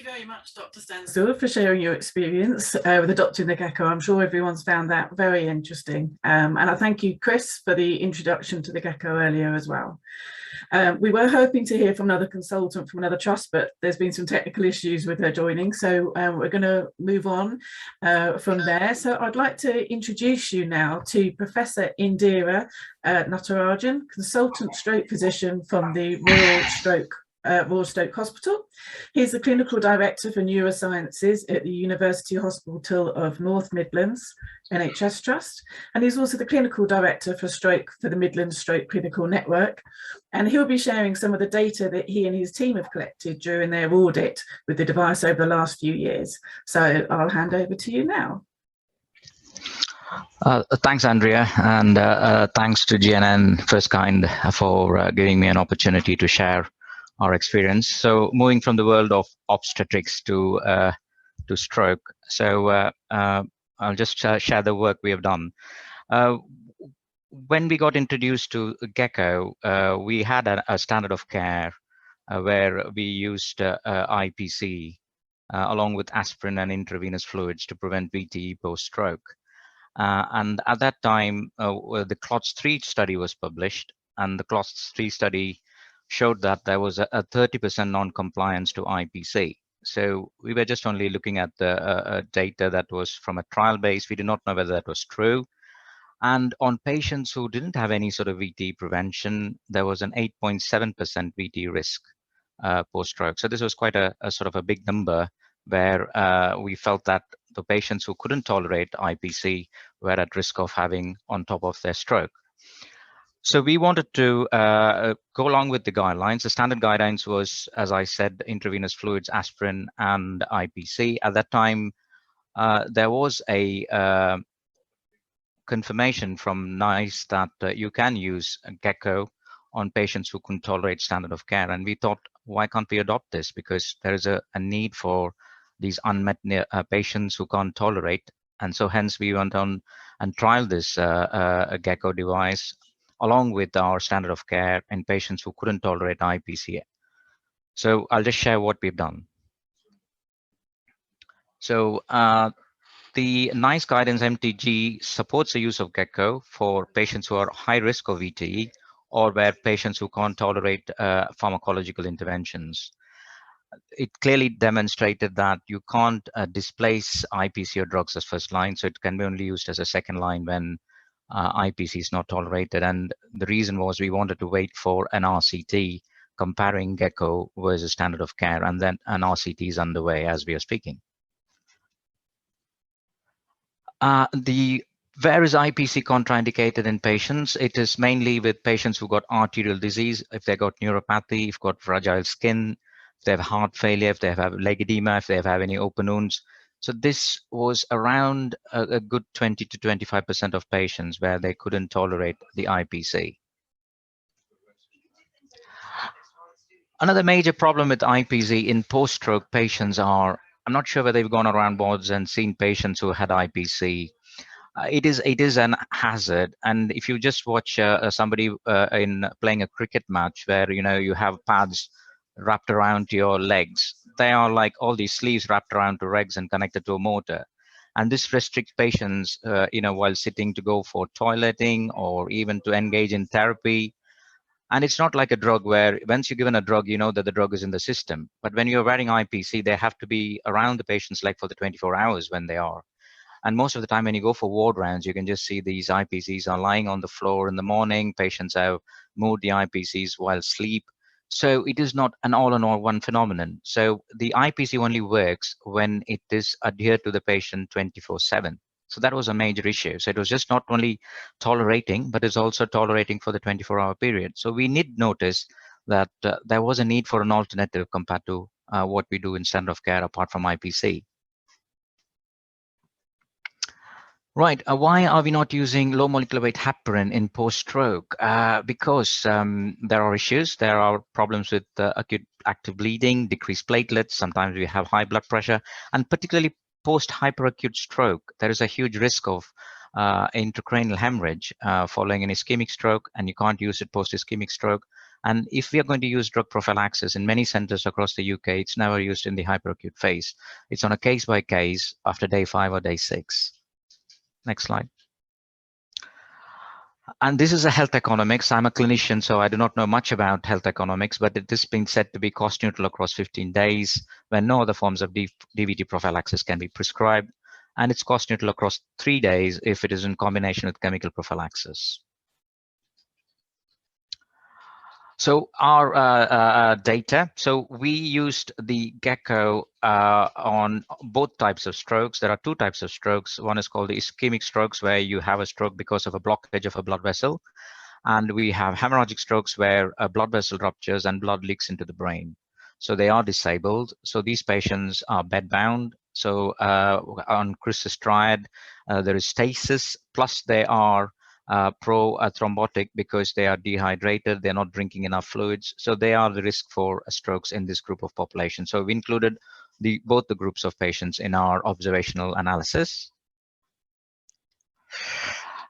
you very much, Dr. Dunstable, for sharing your experience with adopting the gecko. I'm sure everyone's found that very interesting. And I thank you, Chris, for the introduction to the gecko earlier as well. We were hoping to hear from another consultant from another trust, but there's been some technical issues with her joining. So we're going to move on from there. So I'd like to introduce you now to Professor Indira Natarajan, consultant stroke physician from the Royal Stoke Hospital. He's the Clinical Director for Neurosciences at the University Hospital of North Midlands NHS Trust, and he's also the Clinical Director for Stroke for the Midlands Stroke Clinical Network, and he'll be sharing some of the data that he and his team have collected during their audit with the device over the last few years. So I'll hand over to you now. Thanks, Andrea, and thanks to GNN First Kind for giving me an opportunity to share our experience. So moving from the world of obstetrics to stroke. So I'll just share the work we have done. When we got introduced to gecko, we had a standard of care where we used IPC along with aspirin and intravenous fluids to prevent VTE post-stroke. And at that time, the CLOTS-3 study was published, and the CLOTS-3 study showed that there was a 30% non-compliance to IPC. So we were just only looking at the data that was from a trial base. We did not know whether that was true. And on patients who didn't have any sort of VTE prevention, there was an 8.7% VTE risk post-stroke. So this was quite a sort of a big number where we felt that the patients who couldn't tolerate IPC were at risk of having on top of their stroke. So we wanted to go along with the guidelines. The standard guidelines was, as I said, intravenous fluids, aspirin, and IPC. At that time, there was a confirmation from NICE that you can use gecko on patients who couldn't tolerate standard of care. And we thought, why can't we adopt this? Because there is a need for these unmet patients who can't tolerate. And so hence we went on and trialed this gecko device along with our standard of care in patients who couldn't tolerate IPC. So I'll just share what we've done. So the NICE guidance MTG supports the use of gecko for patients who are high risk of VTE or where patients who can't tolerate pharmacological interventions. It clearly demonstrated that you can't displace IPC or drugs as first line, so it can be only used as a second line when IPC is not tolerated. And the reason was we wanted to wait for an RCT comparing gecko versus standard of care, and then an RCT is underway as we are speaking. Where is IPC contraindicated in patients? It is mainly with patients who got arterial disease, if they got neuropathy, if got fragile skin, if they have heart failure, if they have leg edema, if they have any open wounds. So this was around a good 20 to 25% of patients where they couldn't tolerate the IPC. Another major problem with IPC in post-stroke patients are, I'm not sure whether they've gone around wards and seen patients who had IPC. It is an hazard, and if you just watch somebody in playing a cricket match where you have pads wrapped around your legs, they are like all these sleeves wrapped around to legs and connected to a motor, and this restricts patients while sitting to go for toileting or even to engage in therapy. And it's not like a drug where once you're given a drug, you know that the drug is in the system. But when you're wearing IPC, they have to be around the patient's leg for the 24 hours when they are. And most of the time when you go for ward rounds, you can just see these IPCs are lying on the floor in the morning. Patients have moved the IPCs while asleep. So it is not an all-in-all one phenomenon. So the IPC only works when it is adhered to the patient 24/7. So that was a major issue. So it was just not only tolerating, but it's also tolerating for the 24-hour period. So we need notice that there was a need for an alternative compared to what we do in standard of care apart from IPC. Right. Why are we not using low molecular weight heparin in post-stroke? Because there are issues. There are problems with acute active bleeding, decreased platelets. Sometimes we have high blood pressure, and particularly post-hyperacute stroke, there is a huge risk of intracranial hemorrhage following an ischemic stroke, and you can't use it post-ischemic stroke. And if we are going to use drug prophylaxis in many centers across the UK, it's never used in the hyperacute phase. It's on a case by case after day 5 or day 6. Next slide. And this is a health economics. I'm a clinician, so I do not know much about health economics, but it is being said to be cost neutral across 15 days when no other forms of DVT prophylaxis can be prescribed. And it's cost neutral across 3 days if it is in combination with chemical prophylaxis. So our data, so we used the geko on both types of strokes. There are 2 types of strokes. One is called the ischemic strokes, where you have a stroke because of a blockage of a blood vessel. And we have hemorrhagic strokes where a blood vessel ruptures and blood leaks into the brain. So they are disabled. So these patients are bedbound. So on Chris's triad, there is stasis, plus they are pro-thrombotic because they are dehydrated, they're not drinking enough fluids. So they are the risk for strokes in this group of population. So we included both the groups of patients in our observational analysis.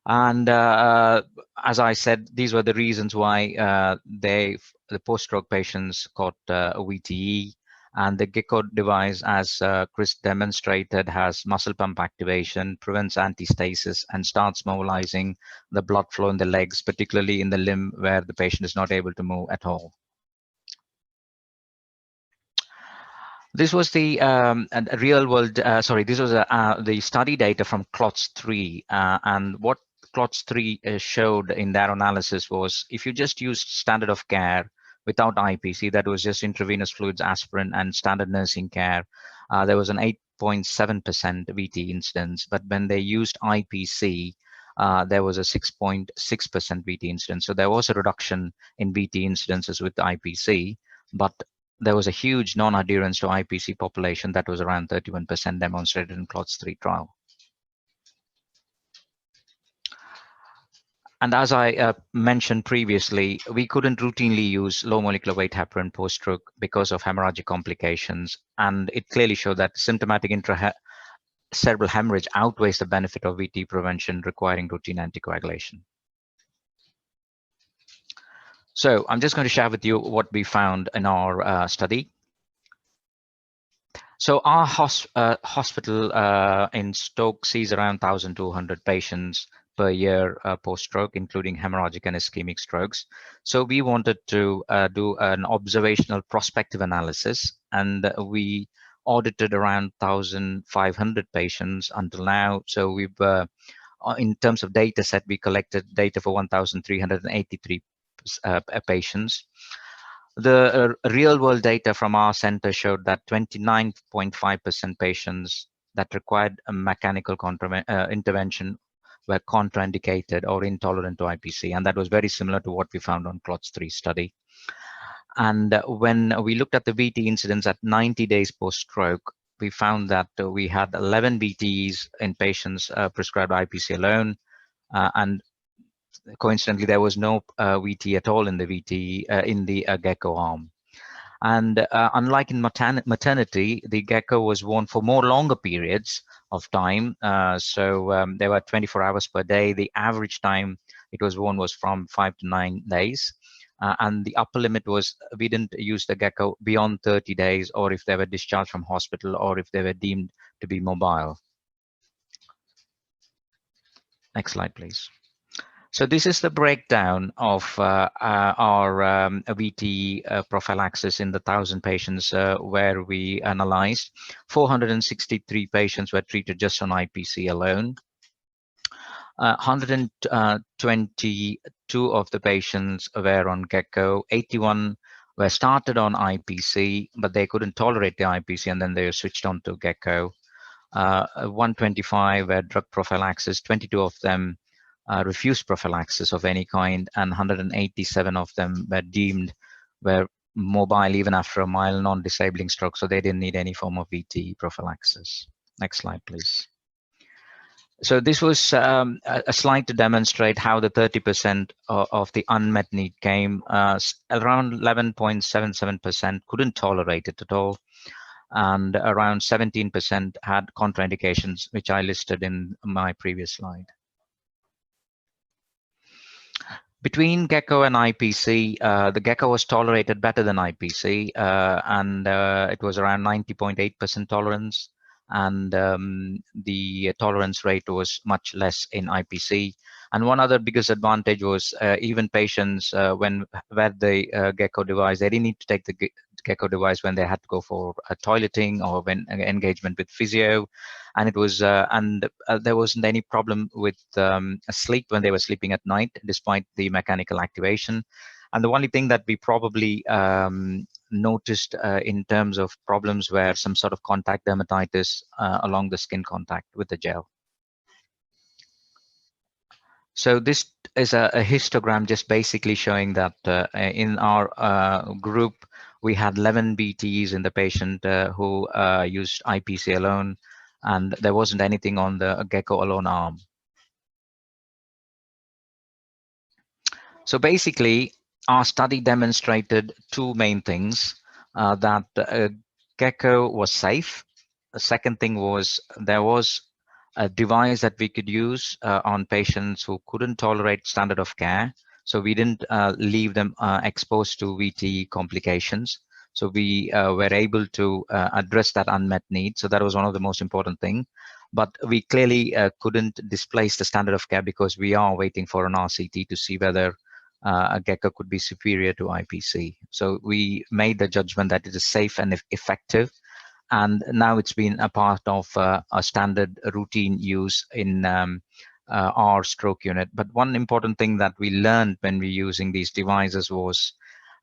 And as I said, these were the reasons why the post-stroke patients got VTE. And the geko device, as Chris demonstrated, has muscle pump activation, prevents antistasis, and starts mobilizing the blood flow in the legs, particularly in the limb where the patient is not able to move at all. This was the real world, this was the study data from CLOTS-3. And what CLOTS-3 showed in their analysis was if you just used standard of care without IPC, that was just intravenous fluids, aspirin, and standard nursing care, there was an 8.7% VT incidence. But when they used IPC, there was a 6.6% VT incidence. So there was a reduction in VT incidences with IPC, but there was a huge non-adherence to IPC population that was around 31% demonstrated in CLOTS-3 trial. And as I mentioned previously, we couldn't routinely use low molecular weight heparin post-stroke because of hemorrhagic complications. And it clearly showed that symptomatic intracerebral hemorrhage outweighs the benefit of VT prevention requiring routine anticoagulation. So I'm just going to share with you what we found in our study. So our hospital in Stoke sees around 1,200 patients per year post-stroke, including hemorrhagic and ischemic strokes. So we wanted to do an observational prospective analysis, and we audited around 1,500 patients until now. So we've, in terms of data set, we collected data for 1,383 patients. The real world data from our center showed that 29.5% patients that required a mechanical intervention were contraindicated or intolerant to IPC. And that was very similar to what we found on CLOTS-3 study. And when we looked at the VT incidence at 90 days post-stroke, we found that we had 11 VTEs in patients prescribed IPC alone. And coincidentally, there was no VT at all in the geko arm. And unlike in maternity, the geko was worn for more longer periods of time. There were 24 hours per day. The average time it was worn was from 5 to 9 days. And the upper limit was we didn't use the geko beyond 30 days, or if they were discharged from hospital, or if they were deemed to be mobile. Next slide, please. So this is the breakdown of our VTE prophylaxis in the 1,000 patients where we analyzed. 463 patients were treated just on IPC alone. 122 of the patients were on geko. 81 were started on IPC, but they couldn't tolerate the IPC, and then they were switched on to geko. 125 were drug prophylaxis. 22 of them refused prophylaxis of any kind, and 187 of them were mobile even after a mild non-disabling stroke, so they didn't need any form of VTE prophylaxis. Next slide, please. So this was a slide to demonstrate how the 30% of the unmet need came. Around 11.77% couldn't tolerate it at all, and around 17% had contraindications, which I listed in my previous slide. Between gecko and IPC, the gecko was tolerated better than IPC, and it was around 90.8% tolerance, and the tolerance rate was much less in IPC. And one other biggest advantage was even patients where the gecko device, they didn't need to take the gecko device when they had to go for toileting or when engagement with physio, and it was there wasn't any problem with sleep when they were sleeping at night despite the mechanical activation. And the only thing that we probably noticed in terms of problems were some sort of contact dermatitis along the skin contact with the gel. So this is a histogram just basically showing that in our group, we had 11 VTEs in the patient who used IPC alone, and there wasn't anything on the gecko alone arm. So basically, our study demonstrated two main things, that gecko was safe. The second thing was there was a device that we could use on patients who couldn't tolerate standard of care. So we didn't leave them exposed to VTE complications. So we were able to address that unmet need. So that was one of the most important things. But we clearly couldn't displace the standard of care because we are waiting for an RCT to see whether a gecko could be superior to IPC. So we made the judgment that it is safe and effective, and now it's been a part of a standard routine use in our stroke unit. But one important thing that we learned when we're using these devices was,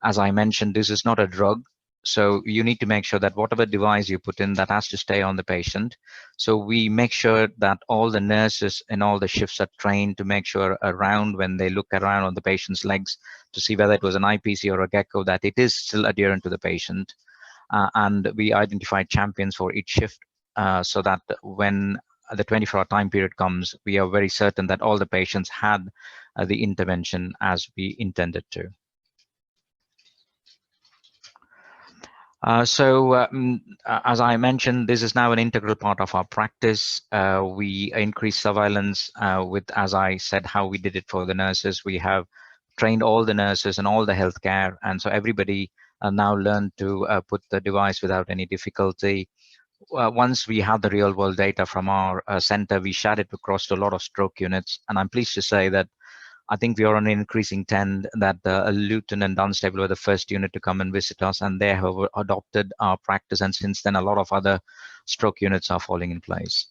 as I mentioned, this is not a drug. So you need to make sure that whatever device you put in, that has to stay on the patient. So we make sure that all the nurses in all the shifts are trained to make sure around when they look around on the patient's legs to see whether it was an IPC or a gecko, that it is still adherent to the patient. And we identified champions for each shift so that when the 24-hour time period comes, we are very certain that all the patients had the intervention as we intended to. As I mentioned, this is now an integral part of our practice. We increase surveillance with, as I said, how we did it for the nurses. We have trained all the nurses and all the healthcare, and so everybody now learned to put the device without any difficulty. Once we have the real world data from our center, we shared it across to a lot of stroke units, and I'm pleased to say that I think we are on an increasing trend that Luton and Dunstable were the first unit to come and visit us, and they have adopted our practice, and since then a lot of other stroke units are falling in place.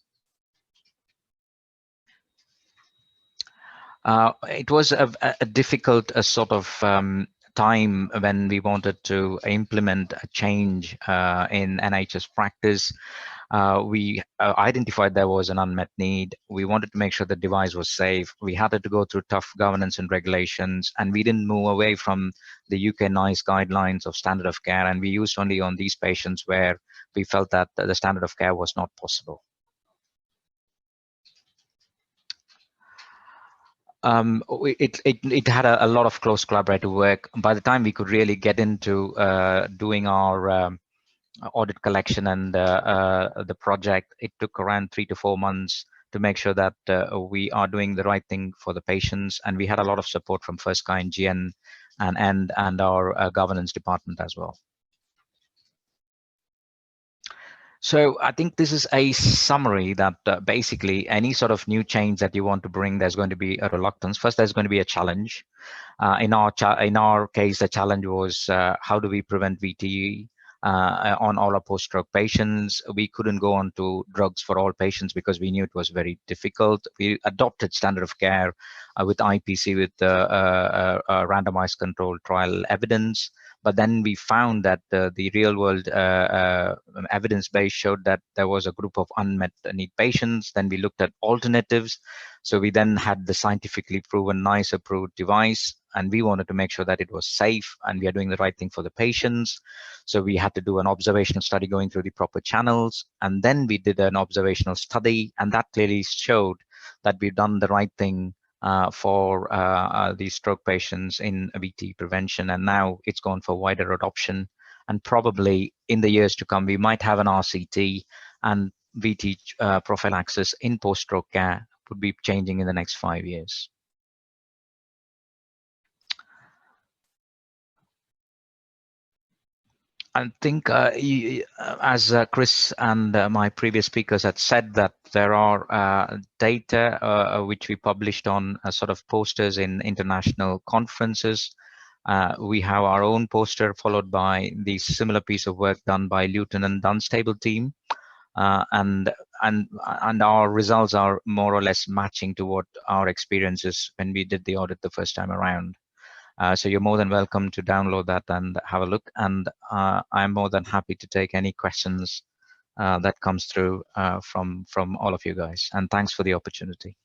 It was a difficult sort of time when we wanted to implement a change in NHS practice. We identified there was an unmet need. We wanted to make sure the device was safe. We had to go through tough governance and regulations, and we didn't move away from the UK NICE guidelines of standard of care, and we used only on these patients where we felt that the standard of care was not possible. It had a lot of close collaborative work. By the time we could really get into doing our audit collection and the project, it took around 3 to 4 months to make sure that we are doing the right thing for the patients. And we had a lot of support from First Kind, GN, and our governance department as well. So I think this is a summary that basically any sort of new change that you want to bring, there's going to be a reluctance. First, there's going to be a challenge. In our case, the challenge was how do we prevent VTE on all our post-stroke patients. We couldn't go on to drugs for all patients because we knew it was very difficult. We adopted standard of care with IPC with randomized controlled trial evidence. But then we found that the real world evidence base showed that there was a group of unmet need patients. Then we looked at alternatives. So we then had the scientifically proven NICE approved device, and we wanted to make sure that it was safe and we are doing the right thing for the patients. So we had to do an observational study going through the proper channels. And then we did an observational study, and that clearly showed that we've done the right thing for these stroke patients in VTE prevention, and now it's gone for wider adoption. And probably in the years to come, we might have an RCT, and VTE prophylaxis in post-stroke care would be changing in the next 5 years. I think as Chris and my previous speakers had said, that there are data which we published on sort of posters in international conferences. We have our own poster followed by the similar piece of work done by Luton and Dunstable team. And our results are more or less matching to what our experiences when we did the audit the first time around. So you're more than welcome to download that and have a look. And I'm more than happy to take any questions that comes through from all of you guys. And thanks for the opportunity.